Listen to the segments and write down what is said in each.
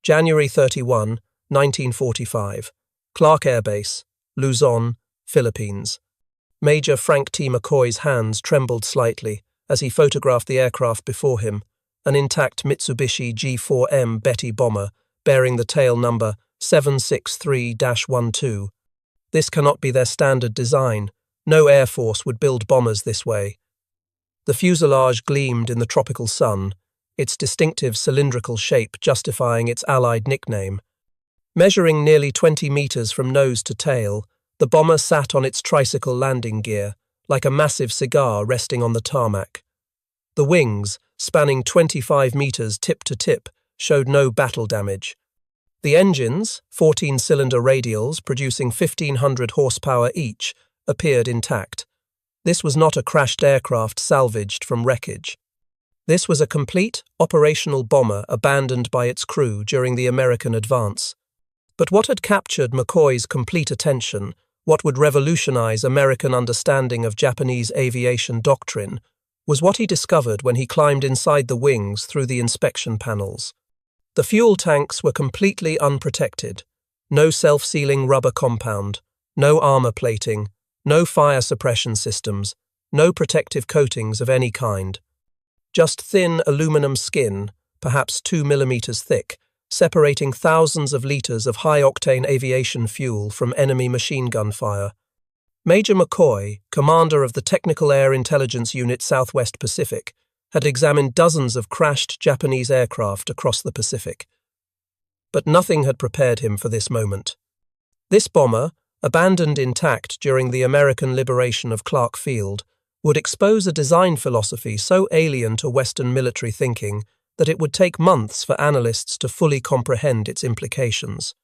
January 31, 1945. Clark Air Base, Luzon, Philippines. Major Frank T. McCoy's hands trembled slightly as he photographed the aircraft before him, an intact Mitsubishi G4M Betty bomber bearing the tail number 763-12. This cannot be their standard design. No Air Force would build bombers this way. The fuselage gleamed in the tropical sun, its distinctive cylindrical shape justifying its Allied nickname. Measuring nearly 20 meters from nose to tail, the bomber sat on its tricycle landing gear, like a massive cigar resting on the tarmac. The wings, spanning 25 meters tip to tip, showed no battle damage. The engines, 14-cylinder radials producing 1,500 horsepower each, appeared intact. This was not a crashed aircraft salvaged from wreckage. This was a complete, operational bomber abandoned by its crew during the American advance. But what had captured McCoy's complete attention, what would revolutionize American understanding of Japanese aviation doctrine, was what he discovered when he climbed inside the wings through the inspection panels. The fuel tanks were completely unprotected. No self-sealing rubber compound, no armor plating, no fire suppression systems, no protective coatings of any kind. Just thin aluminum skin, perhaps 2 millimeters thick, separating thousands of liters of high-octane aviation fuel from enemy machine gun fire. Major McCoy, commander of the Technical Air Intelligence Unit Southwest Pacific, had examined dozens of crashed Japanese aircraft across the Pacific. But nothing had prepared him for this moment. This bomber, abandoned intact during the American liberation of Clark Field, would expose a design philosophy so alien to Western military thinking that it would take months for analysts to fully comprehend its implications.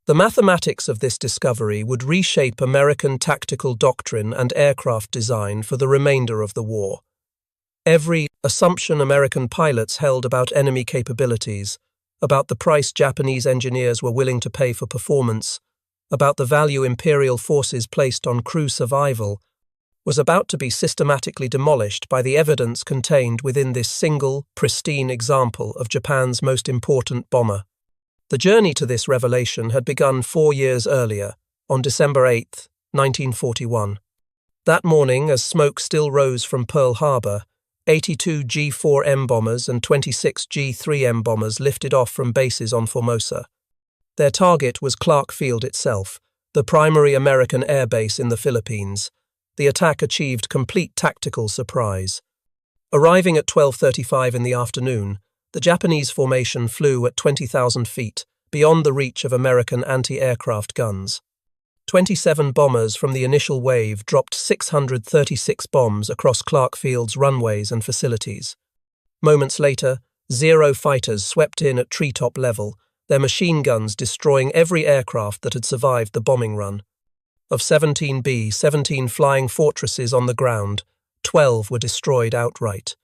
The mathematics of this discovery would reshape American tactical doctrine and aircraft design for the remainder of the war. Every assumption American pilots held about enemy capabilities, about the price Japanese engineers were willing to pay for performance, about the value imperial forces placed on crew survival, was about to be systematically demolished by the evidence contained within this single, pristine example of Japan's most important bomber. The journey to this revelation had begun 4 years earlier, on December 8, 1941. That morning, as smoke still rose from Pearl Harbor, 82 G4M bombers and 26 G3M bombers lifted off from bases on Formosa. Their target was Clark Field itself, the primary American air base in the Philippines. The attack achieved complete tactical surprise. Arriving at 12:35 in the afternoon, the Japanese formation flew at 20,000 feet, beyond the reach of American anti-aircraft guns. 27 bombers from the initial wave dropped 636 bombs across Clark Field's runways and facilities. Moments later, 0 fighters swept in at treetop level, their machine guns destroying every aircraft that had survived the bombing run. Of 17 flying fortresses on the ground, 12 were destroyed outright.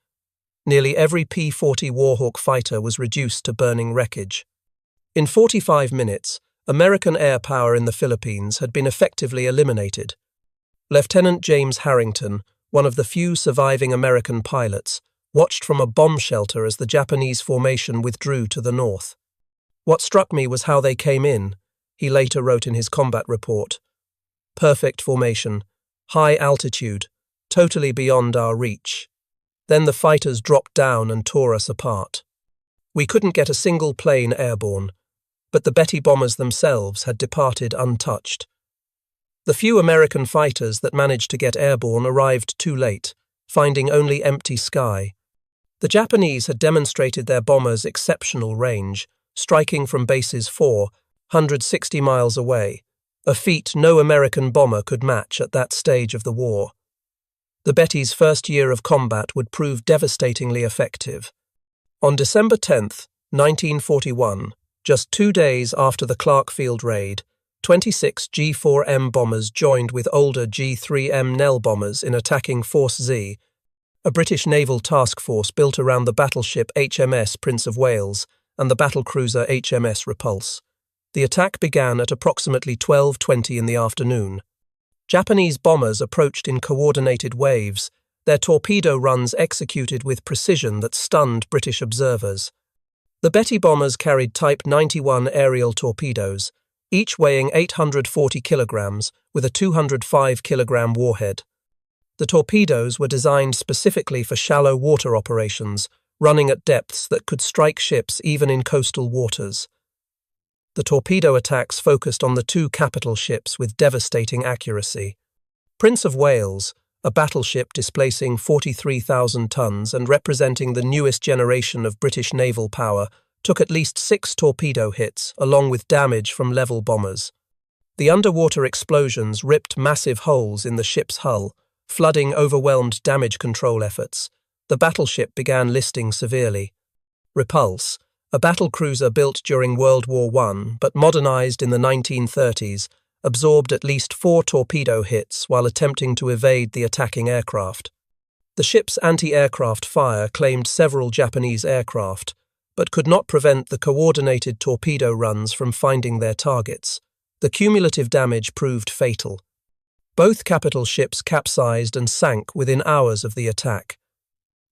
Nearly every P-40 Warhawk fighter was reduced to burning wreckage. In 45 minutes, American air power in the Philippines had been effectively eliminated. Lieutenant James Harrington, one of the few surviving American pilots, watched from a bomb shelter as the Japanese formation withdrew to the north. "What struck me was how they came in," he later wrote in his combat report. "Perfect formation, high altitude, totally beyond our reach. Then the fighters dropped down and tore us apart. We couldn't get a single plane airborne, but the Betty bombers themselves had departed untouched. The few American fighters that managed to get airborne arrived too late, finding only empty sky. The Japanese had demonstrated their bombers' exceptional range, striking from bases 460 miles away, a feat no American bomber could match at that stage of the war. The Betty's first year of combat would prove devastatingly effective. On December 10, 1941, just 2 days after the Clark Field raid, 26 G4M bombers joined with older G3M Nell bombers in attacking Force Z, a British naval task force built around the battleship HMS Prince of Wales and the battlecruiser HMS Repulse. The attack began at approximately 12:20 in the afternoon. Japanese bombers approached in coordinated waves, their torpedo runs executed with precision that stunned British observers. The Betty bombers carried Type 91 aerial torpedoes, each weighing 840 kilograms with a 205-kilogram warhead. The torpedoes were designed specifically for shallow water operations, running at depths that could strike ships even in coastal waters. The torpedo attacks focused on the two capital ships with devastating accuracy. Prince of Wales, a battleship displacing 43,000 tons and representing the newest generation of British naval power, took at least 6 torpedo hits, along with damage from level bombers. The underwater explosions ripped massive holes in the ship's hull, flooding overwhelmed damage control efforts. The battleship began listing severely. Repulse, a battlecruiser built during World War I but modernized in the 1930s, absorbed at least 4 torpedo hits while attempting to evade the attacking aircraft. The ship's anti-aircraft fire claimed several Japanese aircraft, but could not prevent the coordinated torpedo runs from finding their targets. The cumulative damage proved fatal. Both capital ships capsized and sank within hours of the attack.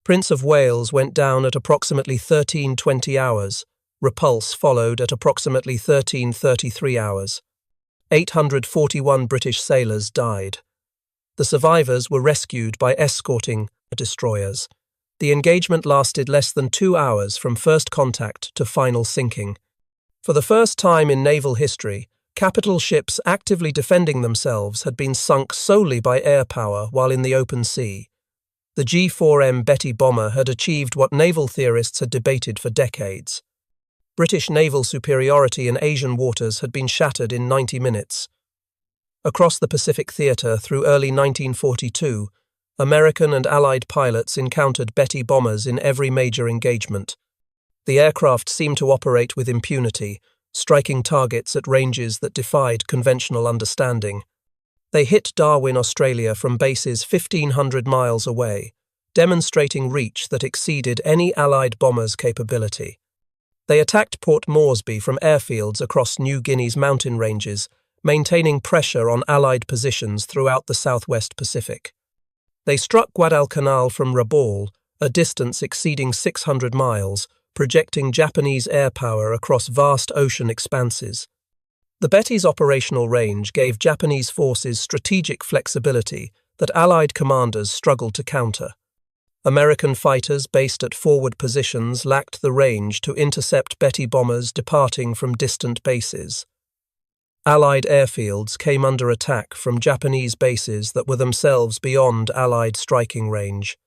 Prince of Wales went down at approximately 13:20 hours. Repulse followed at approximately 13:33 hours. 841 British sailors died. The survivors were rescued by escorting destroyers. The engagement lasted less than 2 hours from first contact to final sinking. For the first time in naval history, capital ships actively defending themselves had been sunk solely by air power while in the open sea. The G4M Betty bomber had achieved what naval theorists had debated for decades. British naval superiority in Asian waters had been shattered in 90 minutes. Across the Pacific theater through early 1942, American and Allied pilots encountered Betty bombers in every major engagement. The aircraft seemed to operate with impunity, striking targets at ranges that defied conventional understanding. They hit Darwin, Australia from bases 1,500 miles away, demonstrating reach that exceeded any Allied bomber's capability. They attacked Port Moresby from airfields across New Guinea's mountain ranges, maintaining pressure on Allied positions throughout the southwest Pacific. They struck Guadalcanal from Rabaul, a distance exceeding 600 miles, projecting Japanese air power across vast ocean expanses. The Betty's operational range gave Japanese forces strategic flexibility that Allied commanders struggled to counter. American fighters based at forward positions lacked the range to intercept Betty bombers departing from distant bases. Allied airfields came under attack from Japanese bases that were themselves beyond Allied striking range.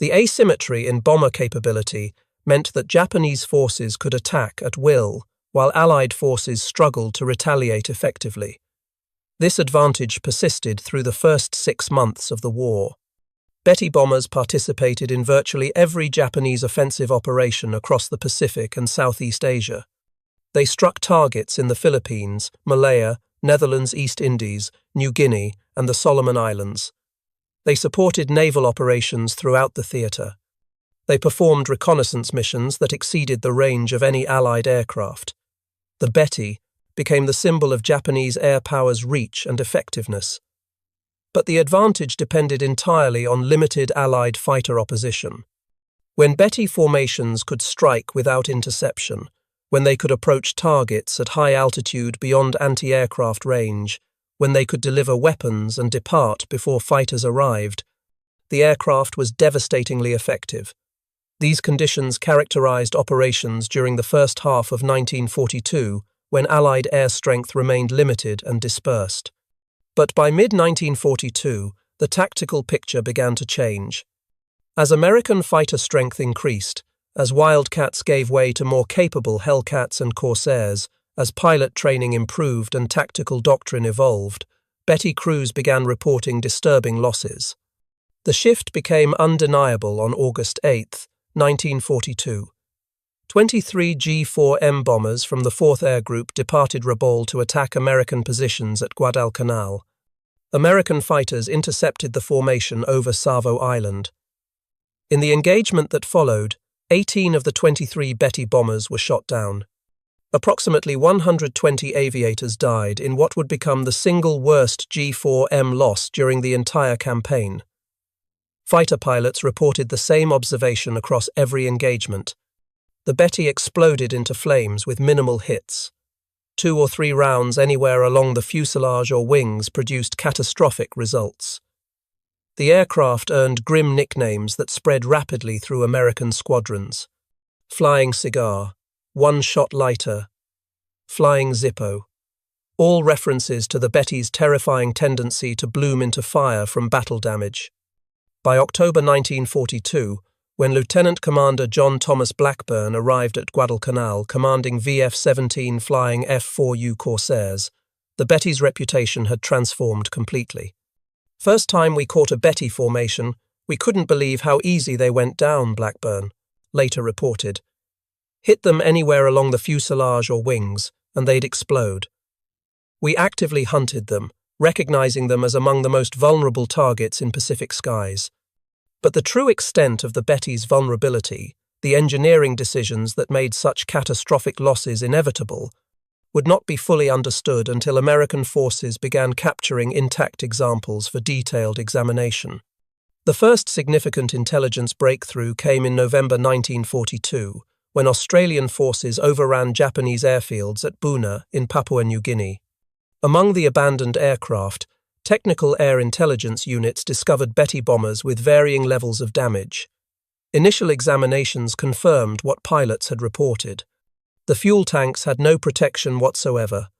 The asymmetry in bomber capability meant that Japanese forces could attack at will, while Allied forces struggled to retaliate effectively. This advantage persisted through the first 6 months of the war. Betty bombers participated in virtually every Japanese offensive operation across the Pacific and Southeast Asia. They struck targets in the Philippines, Malaya, Netherlands, East Indies, New Guinea, and the Solomon Islands. They supported naval operations throughout the theater. They performed reconnaissance missions that exceeded the range of any Allied aircraft. The Betty became the symbol of Japanese air power's reach and effectiveness. But the advantage depended entirely on limited Allied fighter opposition. When Betty formations could strike without interception, when they could approach targets at high altitude beyond anti-aircraft range, when they could deliver weapons and depart before fighters arrived, the aircraft was devastatingly effective. These conditions characterized operations during the first half of 1942, when Allied air strength remained limited and dispersed. But by mid-1942, the tactical picture began to change. As American fighter strength increased, as Wildcats gave way to more capable Hellcats and Corsairs, as pilot training improved and tactical doctrine evolved, Betty crews began reporting disturbing losses. The shift became undeniable on August 8, 1942. 23 G4M bombers from the 4th Air Group departed Rabaul to attack American positions at Guadalcanal. American fighters intercepted the formation over Savo Island. In the engagement that followed, 18 of the 23 Betty bombers were shot down. Approximately 120 aviators died in what would become the single worst G4M loss during the entire campaign. Fighter pilots reported the same observation across every engagement. The Betty exploded into flames with minimal hits. 2 or 3 rounds anywhere along the fuselage or wings produced catastrophic results. The aircraft earned grim nicknames that spread rapidly through American squadrons. Flying Cigar, One-Shot Lighter, Flying Zippo, all references to the Betty's terrifying tendency to bloom into fire from battle damage. By October 1942, when Lieutenant Commander John Thomas Blackburn arrived at Guadalcanal commanding VF-17 flying F-4U Corsairs, the Betty's reputation had transformed completely. "First time we caught a Betty formation, we couldn't believe how easy they went down," Blackburn later reported. "Hit them anywhere along the fuselage or wings, and they'd explode. We actively hunted them, recognizing them as among the most vulnerable targets in Pacific skies. But the true extent of the Betty's vulnerability, the engineering decisions that made such catastrophic losses inevitable, would not be fully understood until American forces began capturing intact examples for detailed examination. The first significant intelligence breakthrough came in November 1942, when Australian forces overran Japanese airfields at Buna in Papua New Guinea. Among the abandoned aircraft, technical air intelligence units discovered Betty bombers with varying levels of damage. Initial examinations confirmed what pilots had reported. The fuel tanks had no protection whatsoever.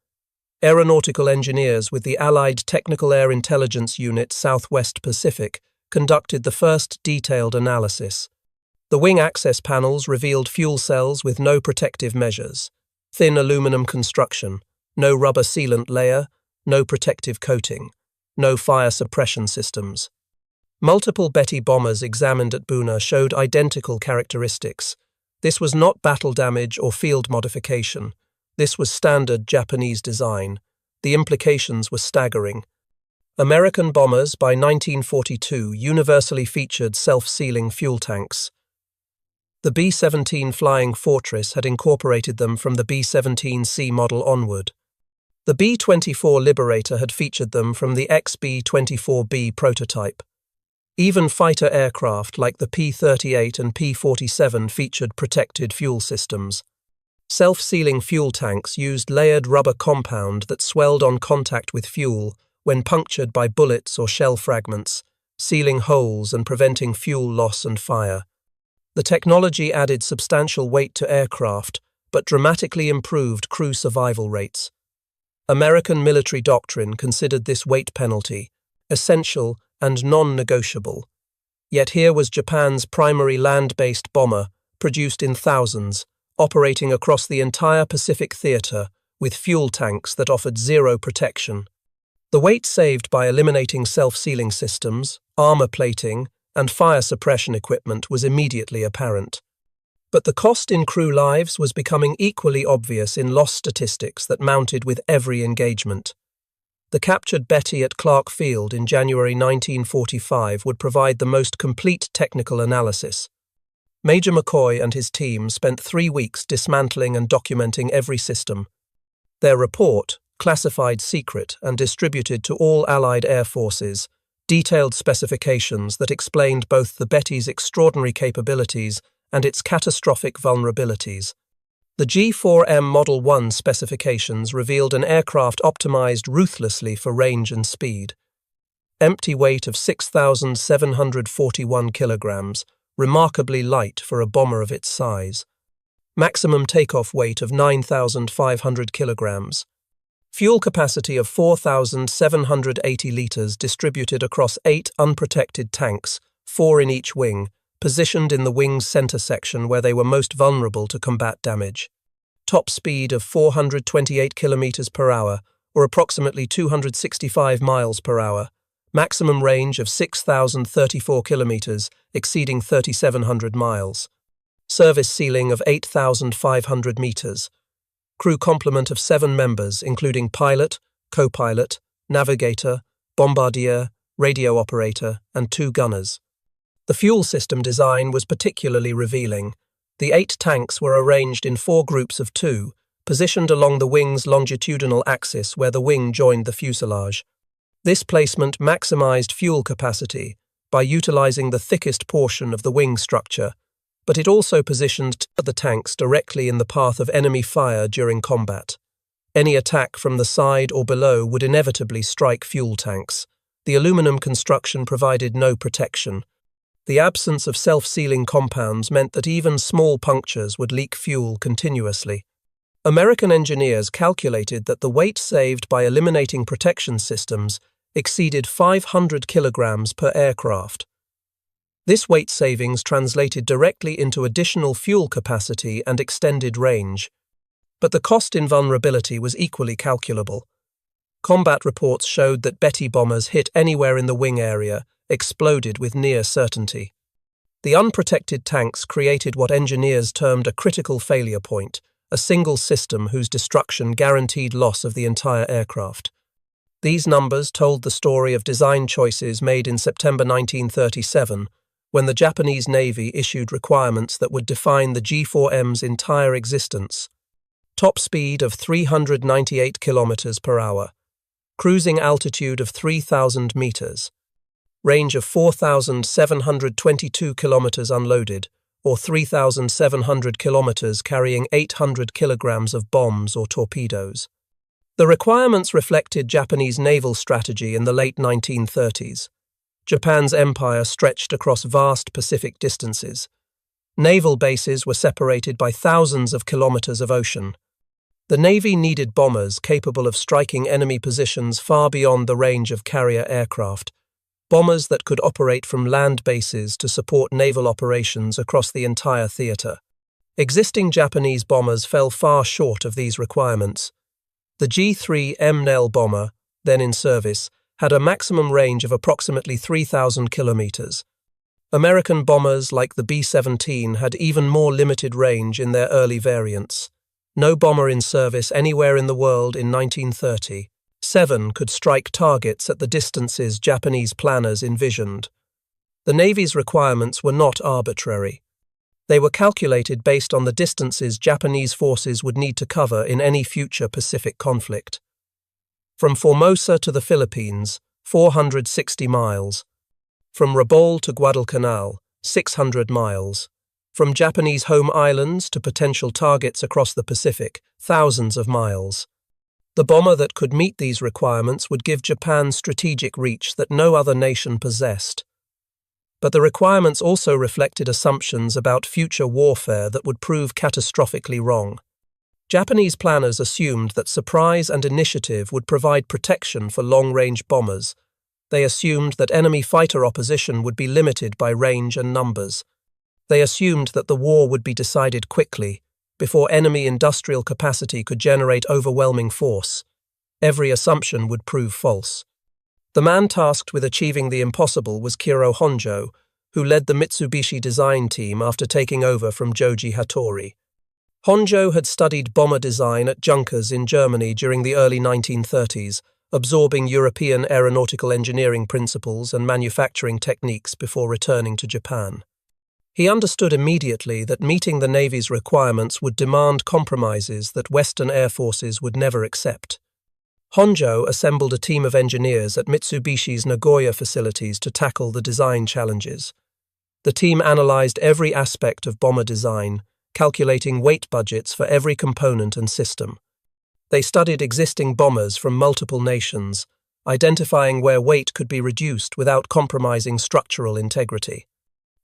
Aeronautical engineers with the Allied Technical Air Intelligence Unit Southwest Pacific conducted the first detailed analysis. The wing access panels revealed fuel cells with no protective measures, thin aluminum construction, no rubber sealant layer, no protective coating, no fire suppression systems. Multiple Betty bombers examined at Buna showed identical characteristics. This was not battle damage or field modification. This was standard Japanese design. The implications were staggering. American bombers by 1942 universally featured self-sealing fuel tanks. The B-17 Flying Fortress had incorporated them from the B-17C model onward. The B-24 Liberator had featured them from the XB-24B prototype. Even fighter aircraft like the P-38 and P-47 featured protected fuel systems. Self-sealing fuel tanks used layered rubber compound that swelled on contact with fuel when punctured by bullets or shell fragments, sealing holes and preventing fuel loss and fire. The technology added substantial weight to aircraft, but dramatically improved crew survival rates. American military doctrine considered this weight penalty essential and non-negotiable. Yet here was Japan's primary land-based bomber, produced in thousands, operating across the entire Pacific theater with fuel tanks that offered zero protection. The weight saved by eliminating self-sealing systems, armor plating, and fire suppression equipment was immediately apparent. But the cost in crew lives was becoming equally obvious in loss statistics that mounted with every engagement. The captured Betty at Clark Field in January 1945 would provide the most complete technical analysis. Major McCoy and his team spent 3 weeks dismantling and documenting every system. Their report, classified secret and distributed to all Allied air forces, detailed specifications that explained both the Betty's extraordinary capabilities and its catastrophic vulnerabilities. The G4M Model 1 specifications revealed an aircraft optimized ruthlessly for range and speed. Empty weight of 6,741 kilograms, remarkably light for a bomber of its size. Maximum takeoff weight of 9,500 kilograms. Fuel capacity of 4,780 liters distributed across 8 unprotected tanks, 4 in each wing, positioned in the wing's center section where they were most vulnerable to combat damage. Top speed of 428 kilometers per hour, or approximately 265 miles per hour. Maximum range of 6,034 kilometers, exceeding 3,700 miles. Service ceiling of 8,500 meters. Crew complement of 7 members, including pilot, co-pilot, navigator, bombardier, radio operator, and 2 gunners. The fuel system design was particularly revealing. The 8 tanks were arranged in 4 groups of 2, positioned along the wing's longitudinal axis where the wing joined the fuselage. This placement maximized fuel capacity by utilizing the thickest portion of the wing structure, but it also positioned the tanks directly in the path of enemy fire during combat. Any attack from the side or below would inevitably strike fuel tanks. The aluminum construction provided no protection. The absence of self-sealing compounds meant that even small punctures would leak fuel continuously. American engineers calculated that the weight saved by eliminating protection systems exceeded 500 kilograms per aircraft. This weight savings translated directly into additional fuel capacity and extended range. But the cost in vulnerability was equally calculable. Combat reports showed that Betty bombers hit anywhere in the wing area exploded with near certainty. The unprotected tanks created what engineers termed a critical failure point, a single system whose destruction guaranteed loss of the entire aircraft. These numbers told the story of design choices made in September 1937, when the Japanese Navy issued requirements that would define the G4M's entire existence. Top speed of 398 kilometers per hour, cruising altitude of 3,000 meters, range of 4,722 kilometers unloaded, or 3,700 kilometers carrying 800 kilograms of bombs or torpedoes. The requirements reflected Japanese naval strategy in the late 1930s. Japan's empire stretched across vast Pacific distances. Naval bases were separated by thousands of kilometers of ocean. The Navy needed bombers capable of striking enemy positions far beyond the range of carrier aircraft, bombers that could operate from land bases to support naval operations across the entire theater. Existing Japanese bombers fell far short of these requirements. The G4M bomber, then in service, had a maximum range of approximately 3,000 kilometers. American bombers like the B-17 had even more limited range in their early variants. No bomber in service anywhere in the world in 1937 could strike targets at the distances Japanese planners envisioned. The Navy's requirements were not arbitrary. They were calculated based on the distances Japanese forces would need to cover in any future Pacific conflict. From Formosa to the Philippines, 460 miles. From Rabaul to Guadalcanal, 600 miles. From Japanese home islands to potential targets across the Pacific, thousands of miles. The bomber that could meet these requirements would give Japan strategic reach that no other nation possessed. But the requirements also reflected assumptions about future warfare that would prove catastrophically wrong. Japanese planners assumed that surprise and initiative would provide protection for long-range bombers. They assumed that enemy fighter opposition would be limited by range and numbers. They assumed that the war would be decided quickly, before enemy industrial capacity could generate overwhelming force. Every assumption would prove false. The man tasked with achieving the impossible was Kiro Honjo, who led the Mitsubishi design team after taking over from Joji Hattori. Honjo had studied bomber design at Junkers in Germany during the early 1930s, absorbing European aeronautical engineering principles and manufacturing techniques before returning to Japan. He understood immediately that meeting the Navy's requirements would demand compromises that Western air forces would never accept. Honjo assembled a team of engineers at Mitsubishi's Nagoya facilities to tackle the design challenges. The team analyzed every aspect of bomber design, calculating weight budgets for every component and system. They studied existing bombers from multiple nations, identifying where weight could be reduced without compromising structural integrity.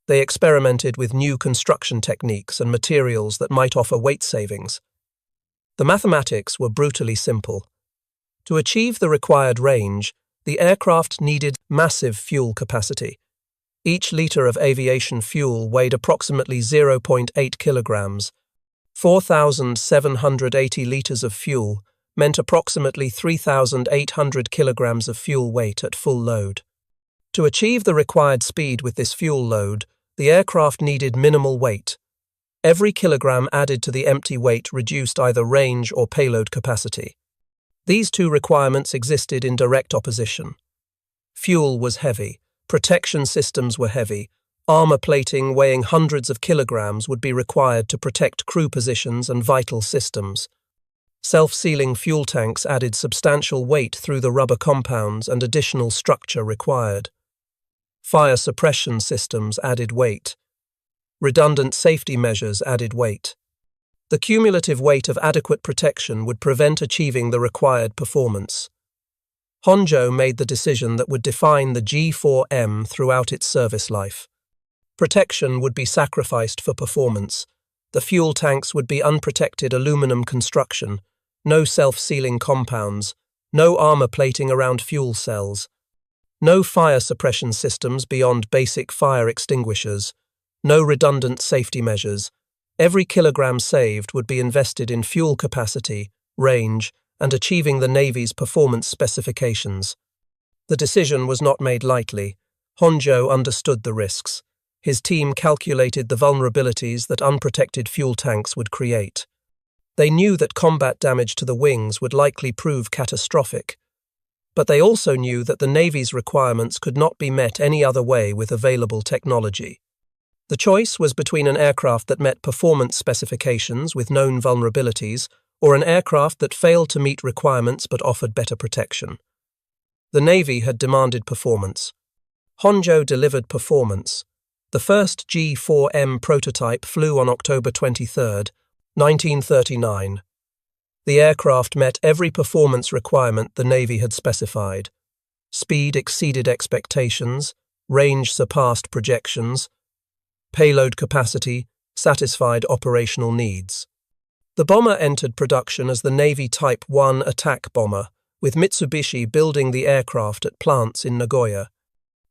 They experimented with new construction techniques and materials that might offer weight savings. The mathematics were brutally simple. To achieve the required range, the aircraft needed massive fuel capacity. Each liter of aviation fuel weighed approximately 0.8 kilograms. 4,780 liters of fuel meant approximately 3,800 kilograms of fuel weight at full load. To achieve the required speed with this fuel load, the aircraft needed minimal weight. Every kilogram added to the empty weight reduced either range or payload capacity. These two requirements existed in direct opposition. Fuel was heavy. Protection systems were heavy. Armor plating weighing hundreds of kilograms would be required to protect crew positions and vital systems. Self-sealing fuel tanks added substantial weight through the rubber compounds and additional structure required. Fire suppression systems added weight. Redundant safety measures added weight. The cumulative weight of adequate protection would prevent achieving the required performance. Honjo made the decision that would define the G4M throughout its service life. Protection would be sacrificed for performance. The fuel tanks would be unprotected aluminum construction, no self-sealing compounds, no armor plating around fuel cells, no fire suppression systems beyond basic fire extinguishers, no redundant safety measures. Every kilogram saved would be invested in fuel capacity, range, and achieving the Navy's performance specifications. The decision was not made lightly. Honjo understood the risks. His team calculated the vulnerabilities that unprotected fuel tanks would create. They knew that combat damage to the wings would likely prove catastrophic. But they also knew that the Navy's requirements could not be met any other way with available technology. The choice was between an aircraft that met performance specifications with known vulnerabilities or an aircraft that failed to meet requirements but offered better protection. The Navy had demanded performance. Honjo delivered performance. The first G4M prototype flew on October 23, 1939. The aircraft met every performance requirement the Navy had specified. Speed exceeded expectations, range surpassed projections, payload capacity satisfied operational needs. The bomber entered production as the Navy Type 1 attack bomber, with Mitsubishi building the aircraft at plants in Nagoya.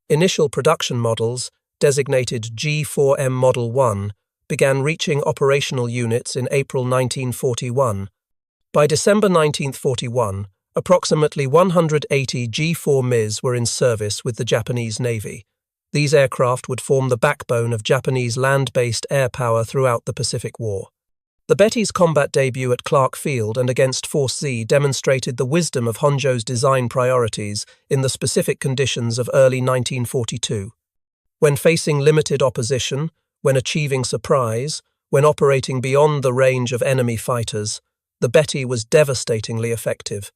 Initial production models, designated G4M Model 1, began reaching operational units in April 1941. By December 1941, approximately 180 G4Ms were in service with the Japanese Navy. These aircraft would form the backbone of Japanese land-based air power throughout the Pacific War. The Betty's combat debut at Clark Field and against Force Z demonstrated the wisdom of Honjo's design priorities in the specific conditions of early 1942. When facing limited opposition, when achieving surprise, when operating beyond the range of enemy fighters, the Betty was devastatingly effective.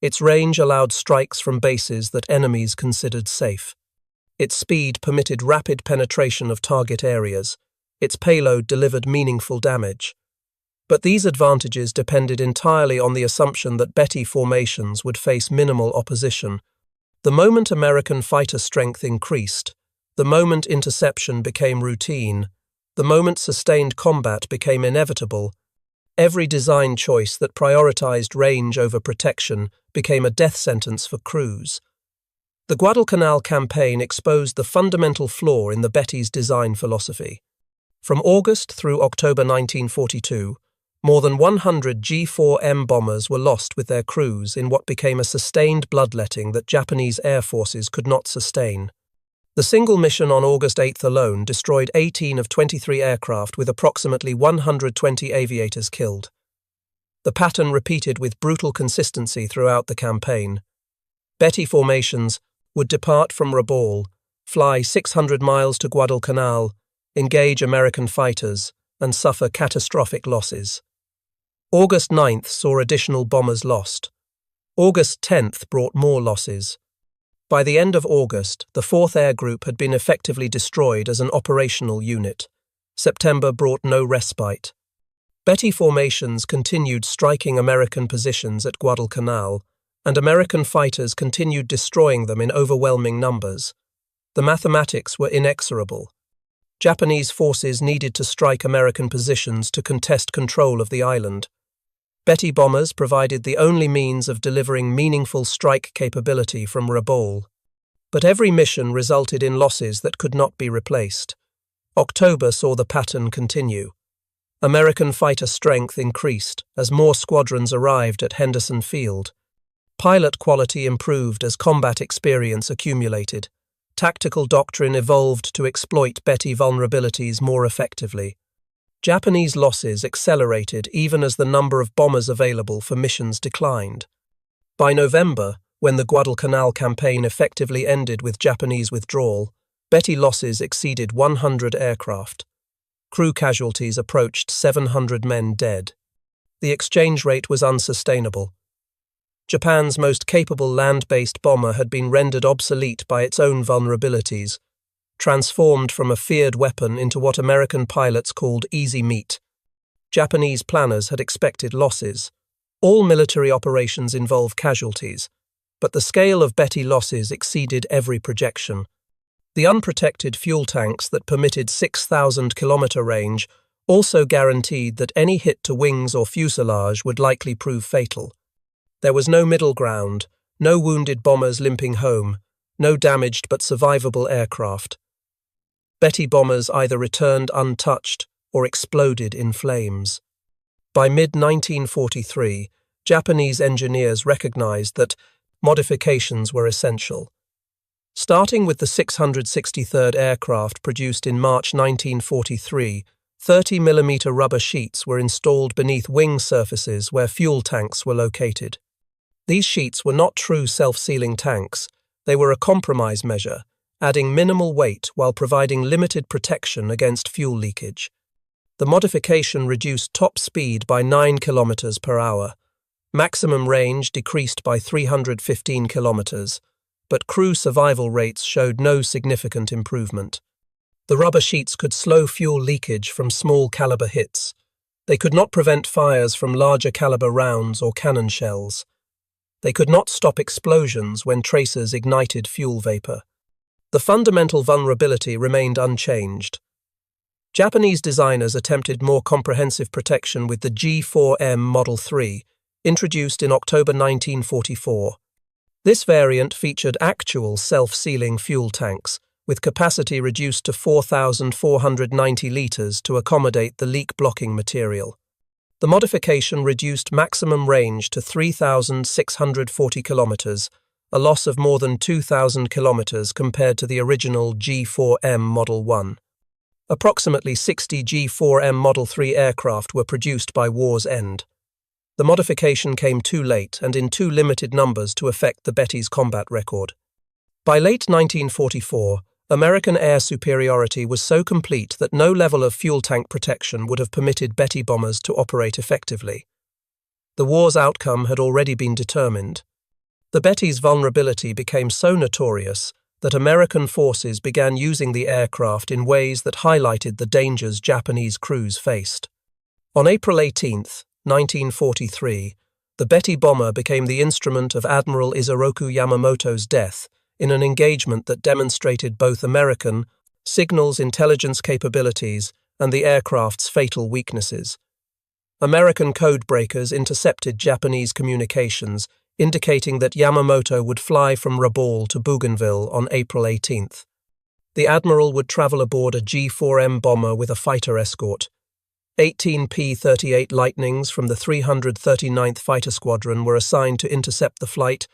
Its range allowed strikes from bases that enemies considered safe. Its speed permitted rapid penetration of target areas. Its payload delivered meaningful damage. But these advantages depended entirely on the assumption that Betty formations would face minimal opposition. The moment American fighter strength increased, the moment interception became routine, the moment sustained combat became inevitable, every design choice that prioritized range over protection became a death sentence for crews. The Guadalcanal campaign exposed the fundamental flaw in the Betty's design philosophy. From August through October 1942, more than 100 G4M bombers were lost with their crews in what became a sustained bloodletting that Japanese air forces could not sustain. The single mission on August 8 alone destroyed 18 of 23 aircraft with approximately 120 aviators killed. The pattern repeated with brutal consistency throughout the campaign. Betty formations would depart from Rabaul, fly 600 miles to Guadalcanal, engage American fighters, and suffer catastrophic losses. August 9th saw additional bombers lost. August 10th brought more losses. By the end of August, the 4th Air Group had been effectively destroyed as an operational unit. September brought no respite. Betty formations continued striking American positions at Guadalcanal, and American fighters continued destroying them in overwhelming numbers. The mathematics were inexorable. Japanese forces needed to strike American positions to contest control of the island. Betty bombers provided the only means of delivering meaningful strike capability from Rabaul. But every mission resulted in losses that could not be replaced. October saw the pattern continue. American fighter strength increased as more squadrons arrived at Henderson Field. Pilot quality improved as combat experience accumulated. Tactical doctrine evolved to exploit Betty vulnerabilities more effectively. Japanese losses accelerated even as the number of bombers available for missions declined. By November, when the Guadalcanal campaign effectively ended with Japanese withdrawal, Betty losses exceeded 100 aircraft. Crew casualties approached 700 men dead. The exchange rate was unsustainable. Japan's most capable land-based bomber had been rendered obsolete by its own vulnerabilities. transformed from a feared weapon into what American pilots called easy meat. Japanese planners had expected losses. All military operations involve casualties, but the scale of Betty losses exceeded every projection. The unprotected fuel tanks that permitted 6,000-kilometer range also guaranteed that any hit to wings or fuselage would likely prove fatal. There was no middle ground, no wounded bombers limping home, no damaged but survivable aircraft. Betty bombers either returned untouched or exploded in flames. By mid-1943, Japanese engineers recognized that modifications were essential. Starting with the 663rd aircraft produced in March 1943, 30mm rubber sheets were installed beneath wing surfaces where fuel tanks were located. These sheets were not true self-sealing tanks. They were a compromise measure, adding minimal weight while providing limited protection against fuel leakage. The modification reduced top speed by 9 km per hour. Maximum range decreased by 315 kilometers, but crew survival rates showed no significant improvement. The rubber sheets could slow fuel leakage from small caliber hits. They could not prevent fires from larger caliber rounds or cannon shells. They could not stop explosions when tracers ignited fuel vapor. The fundamental vulnerability remained unchanged. Japanese designers attempted more comprehensive protection with the G4M Model 3, introduced in October 1944. This variant featured actual self-sealing fuel tanks, with capacity reduced to 4,490 litres to accommodate the leak-blocking material. The modification reduced maximum range to 3,640 kilometres, a loss of more than 2,000 kilometres compared to the original G4M Model 1. Approximately 60 G4M Model 3 aircraft were produced by war's end. The modification came too late and in too limited numbers to affect the Betty's combat record. By late 1944, American air superiority was so complete that no level of fuel tank protection would have permitted Betty bombers to operate effectively. The war's outcome had already been determined. The Betty's vulnerability became so notorious that American forces began using the aircraft in ways that highlighted the dangers Japanese crews faced. On April 18, 1943, the Betty bomber became the instrument of Admiral Yamamoto's death in an engagement that demonstrated both American signals intelligence capabilities and the aircraft's fatal weaknesses. American code breakers intercepted Japanese communications, indicating that Yamamoto would fly from Rabaul to Bougainville on April 18th. The Admiral would travel aboard a G4M bomber with a fighter escort. 18 P-38 Lightnings from the 339th Fighter Squadron were assigned to intercept the flight,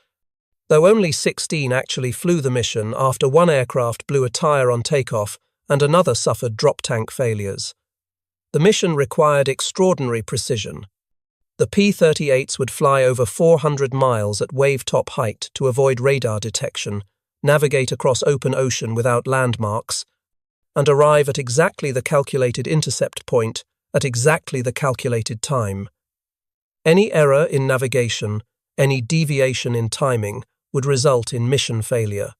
though only 16 actually flew the mission after one aircraft blew a tire on takeoff and another suffered drop tank failures. The mission required extraordinary precision. The P-38s would fly over 400 miles at wave-top height to avoid radar detection, navigate across open ocean without landmarks, and arrive at exactly the calculated intercept point at exactly the calculated time. Any error in navigation, any deviation in timing, would result in mission failure.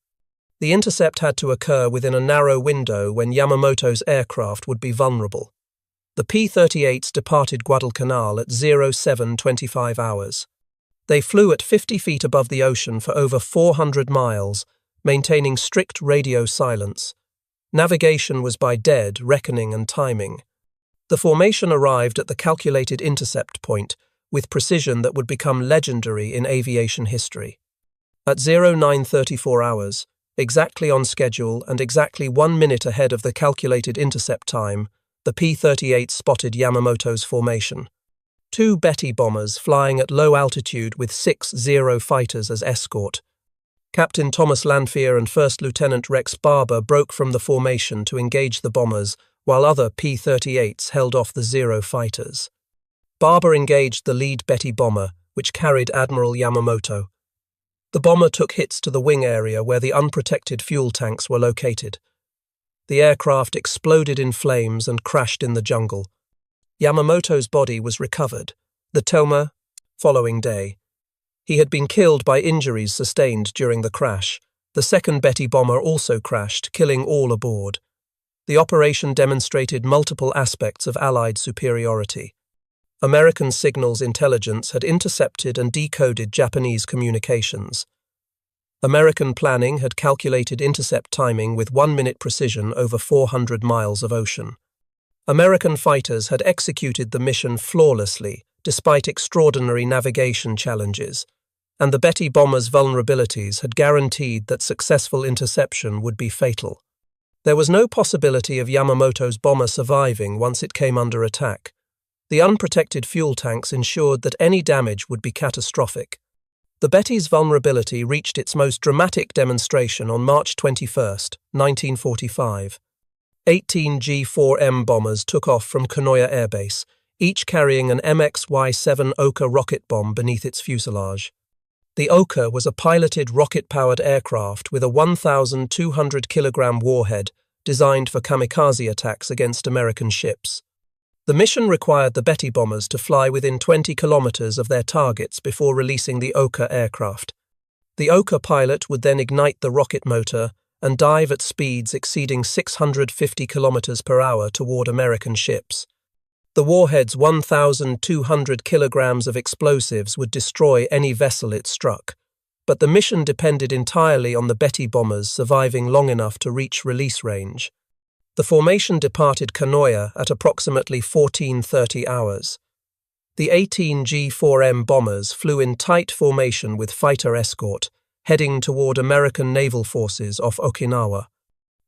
The intercept had to occur within a narrow window when Yamamoto's aircraft would be vulnerable. The P-38s departed Guadalcanal at 07:25 hours. They flew at 50 feet above the ocean for over 400 miles, maintaining strict radio silence. Navigation was by dead reckoning and timing. The formation arrived at the calculated intercept point with precision that would become legendary in aviation history. At 09:34 hours, exactly on schedule and exactly 1 minute ahead of the calculated intercept time, the P-38 spotted Yamamoto's formation. 2 Betty bombers flying at low altitude with 6 Zero fighters as escort. Captain Thomas Lanphier and First Lieutenant Rex Barber broke from the formation to engage the bombers, while other P-38s held off the Zero fighters. Barber engaged the lead Betty bomber, which carried Admiral Yamamoto. The bomber took hits to the wing area where the unprotected fuel tanks were located. The aircraft exploded in flames and crashed in the jungle. Yamamoto's body was recovered, the Toma, following day. He had been killed by injuries sustained during the crash. The second Betty bomber also crashed, killing all aboard. The operation demonstrated multiple aspects of Allied superiority. American signals intelligence had intercepted and decoded Japanese communications. American planning had calculated intercept timing with 1-minute precision over 400 miles of ocean. American fighters had executed the mission flawlessly, despite extraordinary navigation challenges, and the Betty bomber's vulnerabilities had guaranteed that successful interception would be fatal. There was no possibility of Yamamoto's bomber surviving once it came under attack. The unprotected fuel tanks ensured that any damage would be catastrophic. The Betty's vulnerability reached its most dramatic demonstration on March 21, 1945. 18 G4M bombers took off from Kanoya Air Base, each carrying an MXY-7 Ohka rocket bomb beneath its fuselage. The Ohka was a piloted rocket-powered aircraft with a 1,200-kilogram warhead designed for kamikaze attacks against American ships. The mission required the Betty bombers to fly within 20 kilometers of their targets before releasing the Ohka aircraft. The Ohka pilot would then ignite the rocket motor and dive at speeds exceeding 650 kilometers per hour toward American ships. The warhead's 1,200 kilograms of explosives would destroy any vessel it struck, but the mission depended entirely on the Betty bombers surviving long enough to reach release range. The formation departed Kanoya at approximately 14:30 hours. The 18 G4M bombers flew in tight formation with fighter escort, heading toward American naval forces off Okinawa.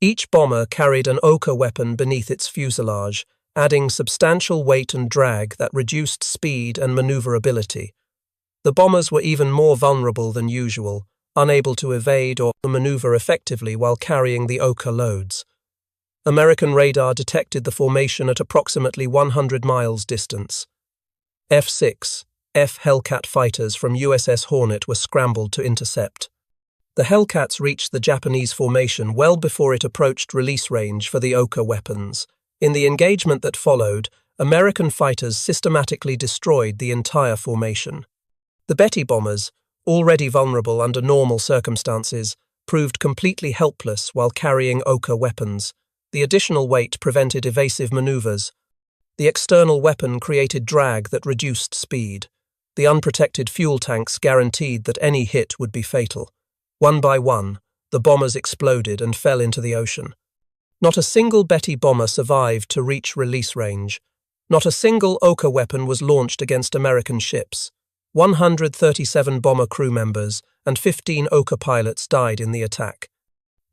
Each bomber carried an Ohka weapon beneath its fuselage, adding substantial weight and drag that reduced speed and maneuverability. The bombers were even more vulnerable than usual, unable to evade or maneuver effectively while carrying the Ohka loads. American radar detected the formation at approximately 100 miles distance. F-6, F Hellcat fighters from USS Hornet were scrambled to intercept. The Hellcats reached the Japanese formation well before it approached release range for the Ohka weapons. In the engagement that followed, American fighters systematically destroyed the entire formation. The Betty bombers, already vulnerable under normal circumstances, proved completely helpless while carrying Ohka weapons. The additional weight prevented evasive maneuvers. The external weapon created drag that reduced speed. The unprotected fuel tanks guaranteed that any hit would be fatal. One by one, the bombers exploded and fell into the ocean. Not a single Betty bomber survived to reach release range. Not a single Ohka weapon was launched against American ships. 137 bomber crew members and 15 Ohka pilots died in the attack.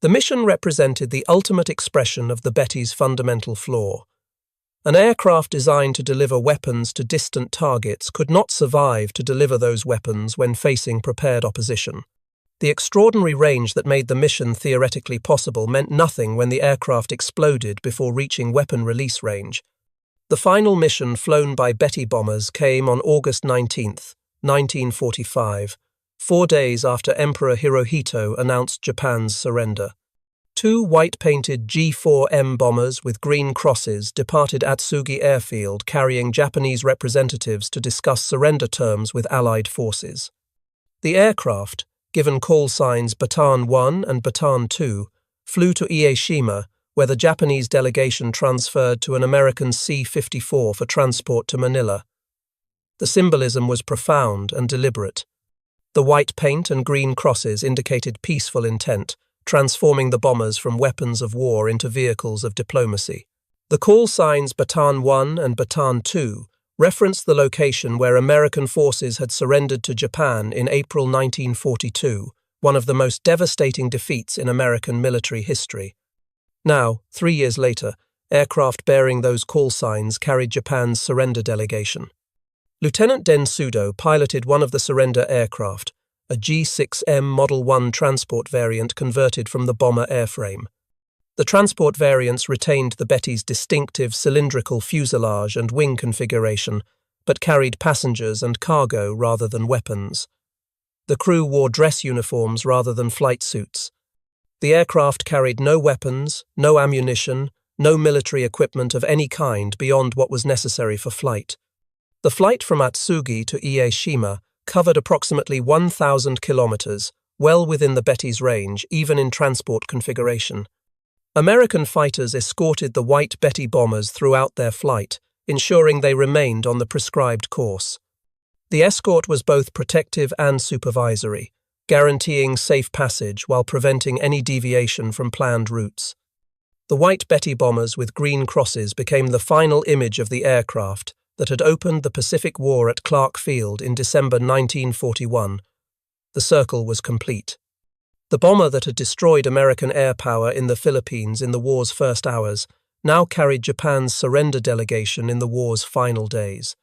The mission represented the ultimate expression of the Betty's fundamental flaw. An aircraft designed to deliver weapons to distant targets could not survive to deliver those weapons when facing prepared opposition. The extraordinary range that made the mission theoretically possible meant nothing when the aircraft exploded before reaching weapon release range. The final mission flown by Betty bombers came on August 19, 1945, 4 days after Emperor Hirohito announced Japan's surrender. 2 white-painted G4M bombers with green crosses departed Atsugi Airfield carrying Japanese representatives to discuss surrender terms with Allied forces. The aircraft, given call signs Bataan 1 and Bataan 2, flew to Ieshima, where the Japanese delegation transferred to an American C-54 for transport to Manila. The symbolism was profound and deliberate. The white paint and green crosses indicated peaceful intent, transforming the bombers from weapons of war into vehicles of diplomacy. The call signs Bataan 1 and Bataan 2 referenced the location where American forces had surrendered to Japan in April 1942, one of the most devastating defeats in American military history. Now, 3 years later, aircraft bearing those call signs carried Japan's surrender delegation. Lieutenant Den Sudo piloted one of the surrender aircraft, a G6M Model 1 transport variant converted from the bomber airframe. The transport variants retained the Betty's distinctive cylindrical fuselage and wing configuration, but carried passengers and cargo rather than weapons. The crew wore dress uniforms rather than flight suits. The aircraft carried no weapons, no ammunition, no military equipment of any kind beyond what was necessary for flight. The flight from Atsugi to Ieshima covered approximately 1,000 kilometers, well within the Betty's range, even in transport configuration. American fighters escorted the White Betty bombers throughout their flight, ensuring they remained on the prescribed course. The escort was both protective and supervisory, guaranteeing safe passage while preventing any deviation from planned routes. The White Betty bombers with green crosses became the final image of the aircraft that had opened the Pacific War at Clark Field in December 1941. The circle was complete. The bomber that had destroyed American air power in the Philippines in the war's first hours now carried Japan's surrender delegation in the war's final days.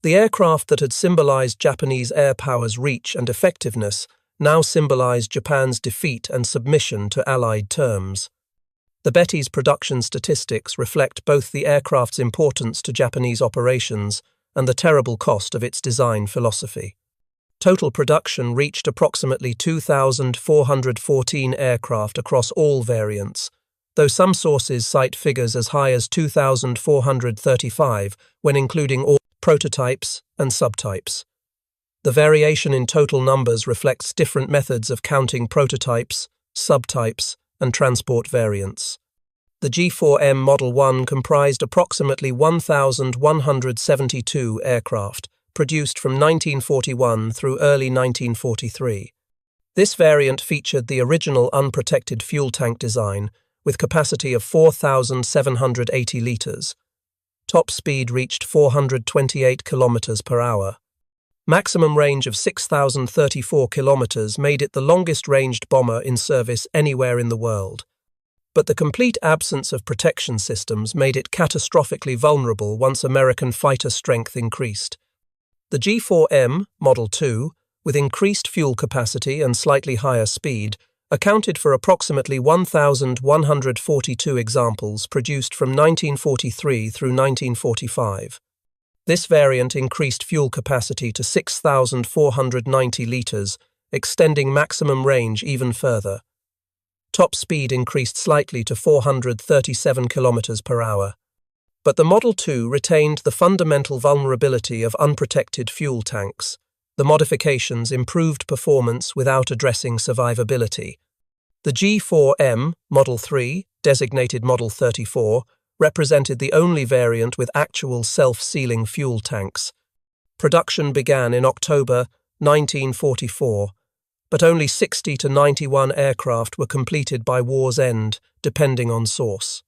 The aircraft that had symbolized Japanese air power's reach and effectiveness now symbolized Japan's defeat and submission to Allied terms. The Betty's production statistics reflect both the aircraft's importance to Japanese operations and the terrible cost of its design philosophy. Total production reached approximately 2,414 aircraft across all variants, though some sources cite figures as high as 2,435 when including all prototypes and subtypes. The variation in total numbers reflects different methods of counting prototypes, subtypes, and transport variants. The G4M Model 1 comprised approximately 1,172 aircraft, produced from 1941 through early 1943. This variant featured the original unprotected fuel tank design, with capacity of 4,780 litres. Top speed reached 428 kilometers per hour. Maximum range of 6,034 kilometers made it the longest-ranged bomber in service anywhere in the world. But the complete absence of protection systems made it catastrophically vulnerable once American fighter strength increased. The G4M, Model 2, with increased fuel capacity and slightly higher speed, accounted for approximately 1,142 examples produced from 1943 through 1945. This variant increased fuel capacity to 6,490 litres, extending maximum range even further. Top speed increased slightly to 437 kilometers per hour. But the Model 2 retained the fundamental vulnerability of unprotected fuel tanks. The modifications improved performance without addressing survivability. The G4M, Model 3, designated Model 34, represented the only variant with actual self-sealing fuel tanks. Production began in October 1944, but only 60 to 91 aircraft were completed by war's end, depending on source.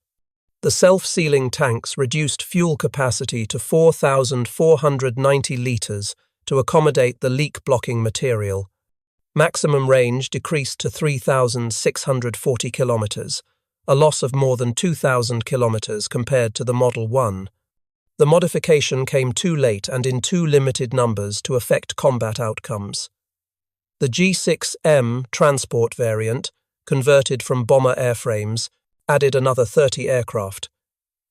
The self-sealing tanks reduced fuel capacity to 4,490 litres to accommodate the leak-blocking material. Maximum range decreased to 3,640 kilometers, a loss of more than 2,000 kilometers compared to the Model 1. The modification came too late and in too limited numbers to affect combat outcomes. The G6M transport variant, converted from bomber airframes, added another 30 aircraft.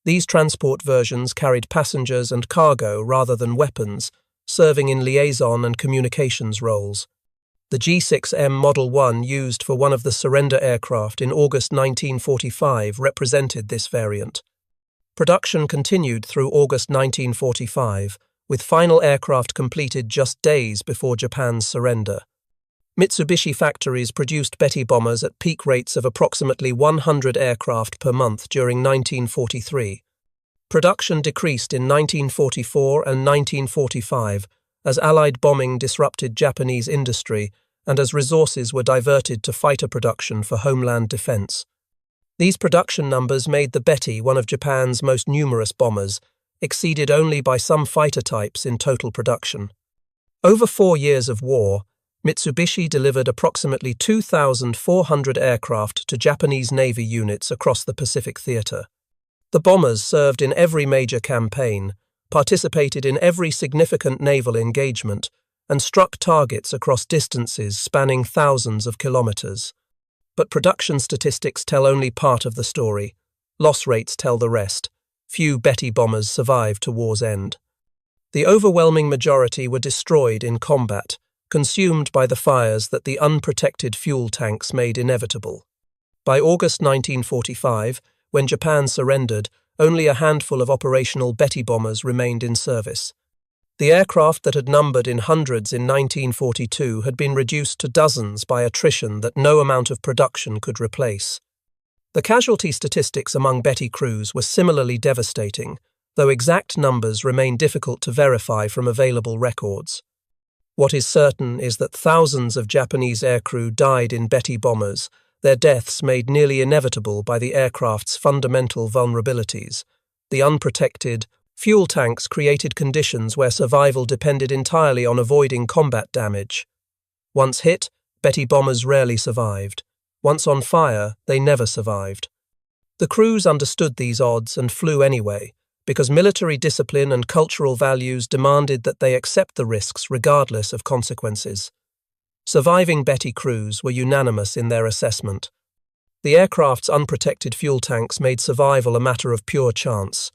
These transport versions carried passengers and cargo rather than weapons, serving in liaison and communications roles. The G6M Model 1 used for one of the surrender aircraft in August 1945 represented this variant. Production continued through August 1945, with final aircraft completed just days before Japan's surrender. Mitsubishi factories produced Betty bombers at peak rates of approximately 100 aircraft per month during 1943. Production decreased in 1944 and 1945 as Allied bombing disrupted Japanese industry and as resources were diverted to fighter production for homeland defense. These production numbers made the Betty one of Japan's most numerous bombers, exceeded only by some fighter types in total production. Over 4 years of war, Mitsubishi delivered approximately 2,400 aircraft to Japanese Navy units across the Pacific Theater. The bombers served in every major campaign, participated in every significant naval engagement, and struck targets across distances spanning thousands of kilometers. But production statistics tell only part of the story. Loss rates tell the rest. Few Betty bombers survived to war's end. The overwhelming majority were destroyed in combat, consumed by the fires that the unprotected fuel tanks made inevitable. By August 1945, when Japan surrendered, only a handful of operational Betty bombers remained in service. The aircraft that had numbered in hundreds in 1942 had been reduced to dozens by attrition that no amount of production could replace. The casualty statistics among Betty crews were similarly devastating, though exact numbers remain difficult to verify from available records. What is certain is that thousands of Japanese aircrew died in Betty bombers, their deaths made nearly inevitable by the aircraft's fundamental vulnerabilities. The unprotected fuel tanks created conditions where survival depended entirely on avoiding combat damage. Once hit, Betty bombers rarely survived. Once on fire, they never survived. The crews understood these odds and flew anyway, because military discipline and cultural values demanded that they accept the risks regardless of consequences. Surviving Betty crews were unanimous in their assessment. The aircraft's unprotected fuel tanks made survival a matter of pure chance.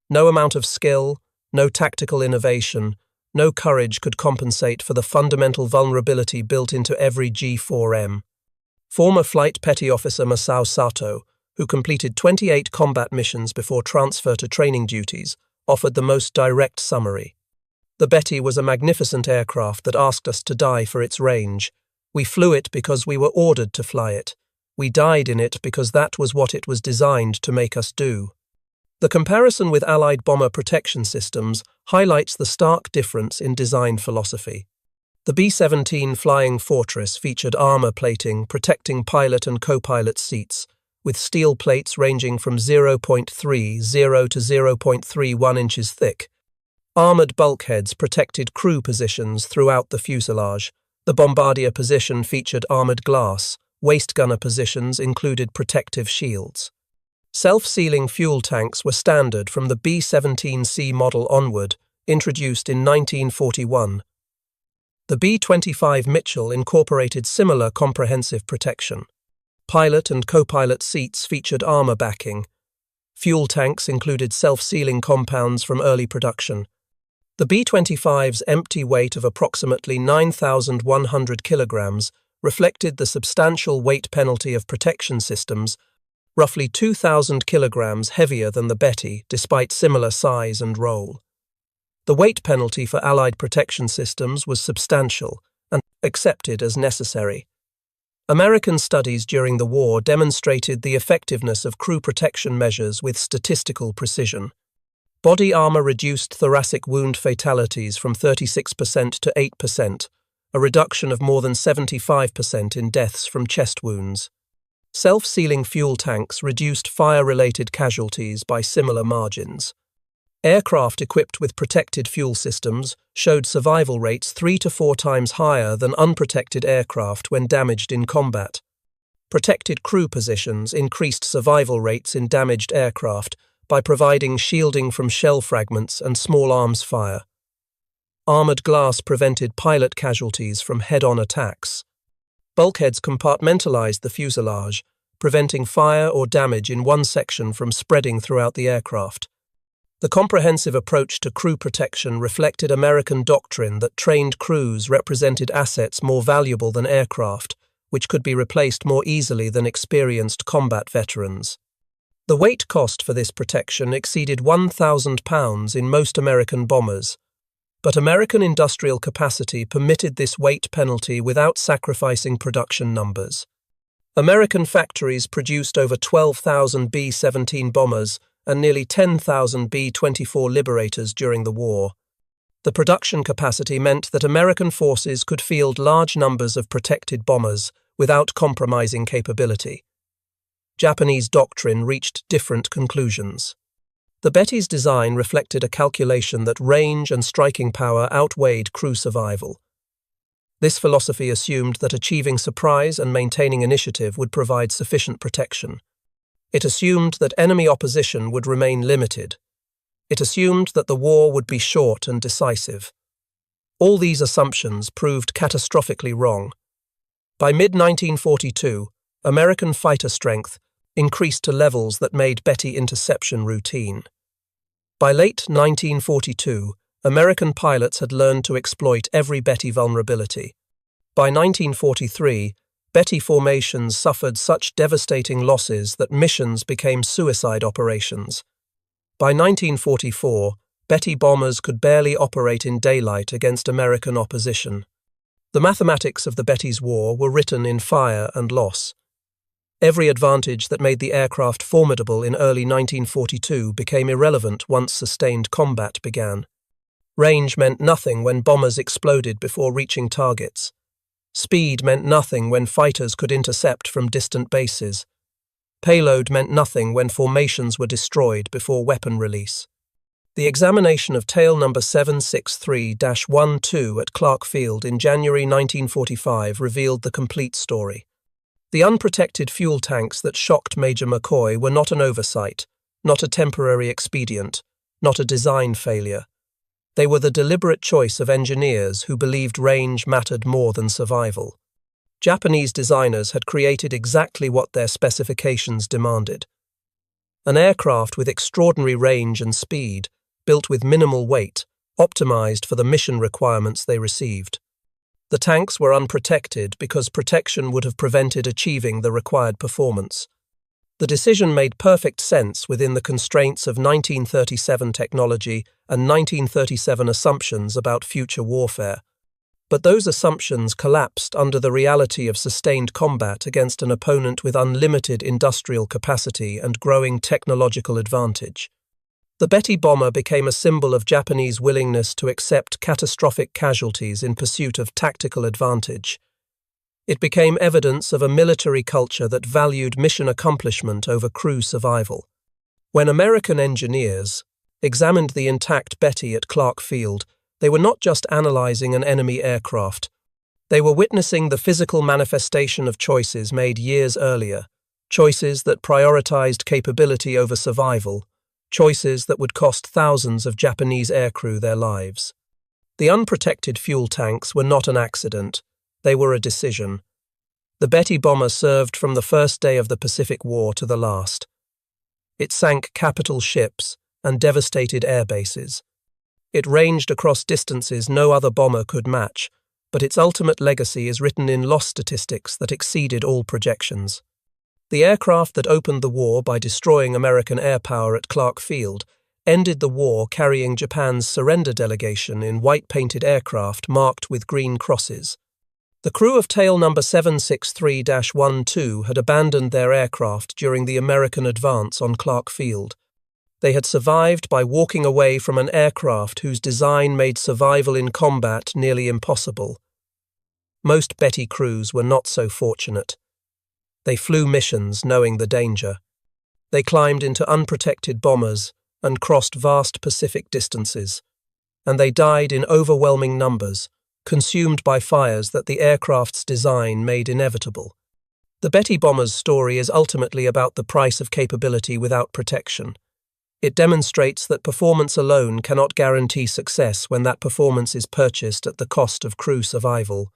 No amount of skill, no tactical innovation, no courage could compensate for the fundamental vulnerability built into every G4M. Former Flight Petty Officer Masao Sato, who completed 28 combat missions before transfer to training duties, offered the most direct summary. The Betty was a magnificent aircraft that asked us to die for its range. We flew it because we were ordered to fly it. We died in it because that was what it was designed to make us do. The comparison with Allied bomber protection systems highlights the stark difference in design philosophy. The B-17 Flying Fortress featured armor plating protecting pilot and co-pilot seats, with steel plates ranging from 0.30 to 0.31 inches thick. Armored bulkheads protected crew positions throughout the fuselage. The bombardier position featured armored glass. Waist gunner positions included protective shields. Self-sealing fuel tanks were standard from the B-17C model onward, introduced in 1941. The B-25 Mitchell incorporated similar comprehensive protection. Pilot and co-pilot seats featured armor backing. Fuel tanks included self-sealing compounds from early production. The B-25's empty weight of approximately 9,100 kilograms reflected the substantial weight penalty of protection systems, roughly 2,000 kilograms heavier than the Betty despite similar size and role. The weight penalty for Allied protection systems was substantial and accepted as necessary. American studies during the war demonstrated the effectiveness of crew protection measures with statistical precision. Body armor reduced thoracic wound fatalities from 36% to 8%, a reduction of more than 75% in deaths from chest wounds. Self-sealing fuel tanks reduced fire-related casualties by similar margins. Aircraft equipped with protected fuel systems showed survival rates 3 to 4 times higher than unprotected aircraft when damaged in combat. Protected crew positions increased survival rates in damaged aircraft by providing shielding from shell fragments and small arms fire. Armored glass prevented pilot casualties from head-on attacks. Bulkheads compartmentalized the fuselage, preventing fire or damage in one section from spreading throughout the aircraft. The comprehensive approach to crew protection reflected American doctrine that trained crews represented assets more valuable than aircraft, which could be replaced more easily than experienced combat veterans. The weight cost for this protection exceeded £1,000 in most American bombers, but American industrial capacity permitted this weight penalty without sacrificing production numbers. American factories produced over 12,000 B-17 bombers and nearly 10,000 B-24 Liberators during the war. The production capacity meant that American forces could field large numbers of protected bombers without compromising capability. Japanese doctrine reached different conclusions. The Betty's design reflected a calculation that range and striking power outweighed crew survival. This philosophy assumed that achieving surprise and maintaining initiative would provide sufficient protection. It assumed that enemy opposition would remain limited. It assumed that the war would be short and decisive. All these assumptions proved catastrophically wrong. By mid-1942, American fighter strength increased to levels that made Betty interception routine. By late 1942, American pilots had learned to exploit every Betty vulnerability. By 1943, Betty formations suffered such devastating losses that missions became suicide operations. By 1944, Betty bombers could barely operate in daylight against American opposition. The mathematics of the Betty's war were written in fire and loss. Every advantage that made the aircraft formidable in early 1942 became irrelevant once sustained combat began. Range meant nothing when bombers exploded before reaching targets. Speed meant nothing when fighters could intercept from distant bases. Payload meant nothing when formations were destroyed before weapon release. The examination of tail number 763-12 at Clark Field in January 1945 revealed the complete story. The unprotected fuel tanks that shocked Major McCoy were not an oversight, not a temporary expedient, not a design failure. They were the deliberate choice of engineers who believed range mattered more than survival. Japanese designers had created exactly what their specifications demanded. An aircraft with extraordinary range and speed, built with minimal weight, optimized for the mission requirements they received. The tanks were unprotected because protection would have prevented achieving the required performance. The decision made perfect sense within the constraints of 1937 technology and 1937 assumptions about future warfare. But those assumptions collapsed under the reality of sustained combat against an opponent with unlimited industrial capacity and growing technological advantage. The Betty bomber became a symbol of Japanese willingness to accept catastrophic casualties in pursuit of tactical advantage. It became evidence of a military culture that valued mission accomplishment over crew survival. When American engineers examined the intact Betty at Clark Field, they were not just analyzing an enemy aircraft. They were witnessing the physical manifestation of choices made years earlier, choices that prioritized capability over survival, choices that would cost thousands of Japanese aircrew their lives. The unprotected fuel tanks were not an accident. They were a decision. The Betty bomber served from the first day of the Pacific War to the last. It sank capital ships and devastated air bases. It ranged across distances no other bomber could match, but its ultimate legacy is written in loss statistics that exceeded all projections. The aircraft that opened the war by destroying American air power at Clark Field ended the war carrying Japan's surrender delegation in white-painted aircraft marked with green crosses. The crew of tail number 763-12 had abandoned their aircraft during the American advance on Clark Field. They had survived by walking away from an aircraft whose design made survival in combat nearly impossible. Most Betty crews were not so fortunate. They flew missions knowing the danger. They climbed into unprotected bombers and crossed vast Pacific distances. And they died in overwhelming numbers, consumed by fires that the aircraft's design made inevitable. The Betty bomber's story is ultimately about the price of capability without protection. It demonstrates that performance alone cannot guarantee success when that performance is purchased at the cost of crew survival.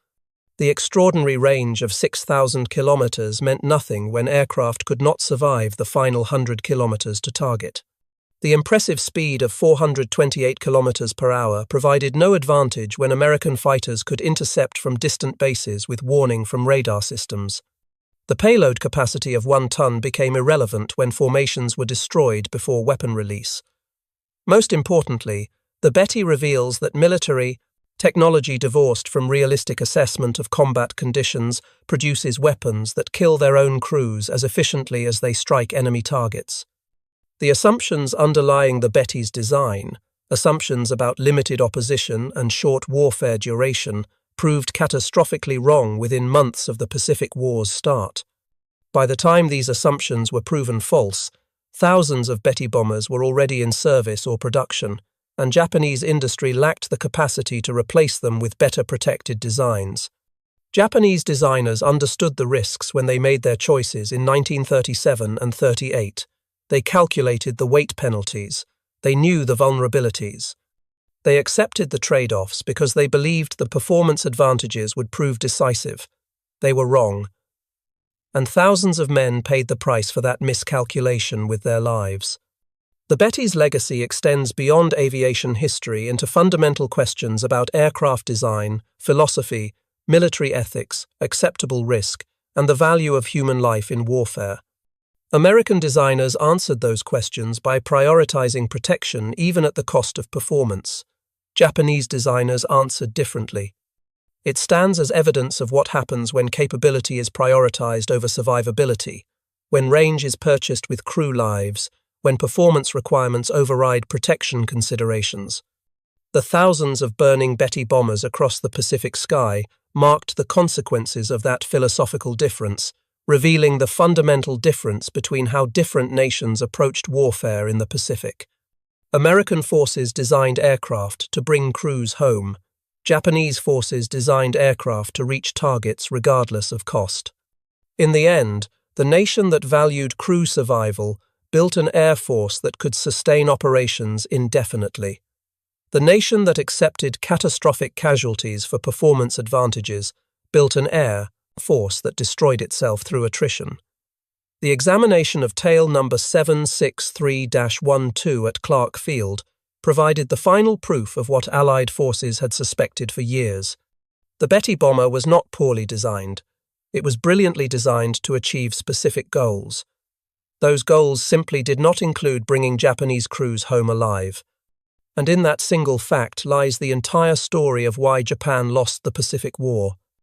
The extraordinary range of 6,000 kilometers meant nothing when aircraft could not survive the final 100 kilometers to target. The impressive speed of 428 kilometers per hour provided no advantage when American fighters could intercept from distant bases with warning from radar systems. The payload capacity of 1 ton became irrelevant when formations were destroyed before weapon release. Most importantly, the Betty reveals that military technology divorced from realistic assessment of combat conditions produces weapons that kill their own crews as efficiently as they strike enemy targets. The assumptions underlying the Betty's design, assumptions about limited opposition and short warfare duration, proved catastrophically wrong within months of the Pacific War's start. By the time these assumptions were proven false, thousands of Betty bombers were already in service or production, and Japanese industry lacked the capacity to replace them with better protected designs. Japanese designers understood the risks when they made their choices in 1937 and 38. They calculated the weight penalties. They knew the vulnerabilities. They accepted the trade-offs because they believed the performance advantages would prove decisive. They were wrong. And thousands of men paid the price for that miscalculation with their lives. The Betty's legacy extends beyond aviation history into fundamental questions about aircraft design, philosophy, military ethics, acceptable risk, and the value of human life in warfare. American designers answered those questions by prioritizing protection even at the cost of performance. Japanese designers answered differently. It stands as evidence of what happens when capability is prioritized over survivability, when range is purchased with crew lives, when performance requirements override protection considerations. The thousands of burning Betty bombers across the Pacific sky marked the consequences of that philosophical difference, revealing the fundamental difference between how different nations approached warfare in the Pacific. American forces designed aircraft to bring crews home. Japanese forces designed aircraft to reach targets regardless of cost. In the end, the nation that valued crew survival built an air force that could sustain operations indefinitely. The nation that accepted catastrophic casualties for performance advantages built an air force that destroyed itself through attrition. The examination of tail number 763-12 at Clark Field provided the final proof of what Allied forces had suspected for years. The Betty bomber was not poorly designed. It was brilliantly designed to achieve specific goals. Those goals simply did not include bringing Japanese crews home alive. And in that single fact lies the entire story of why Japan lost the Pacific War.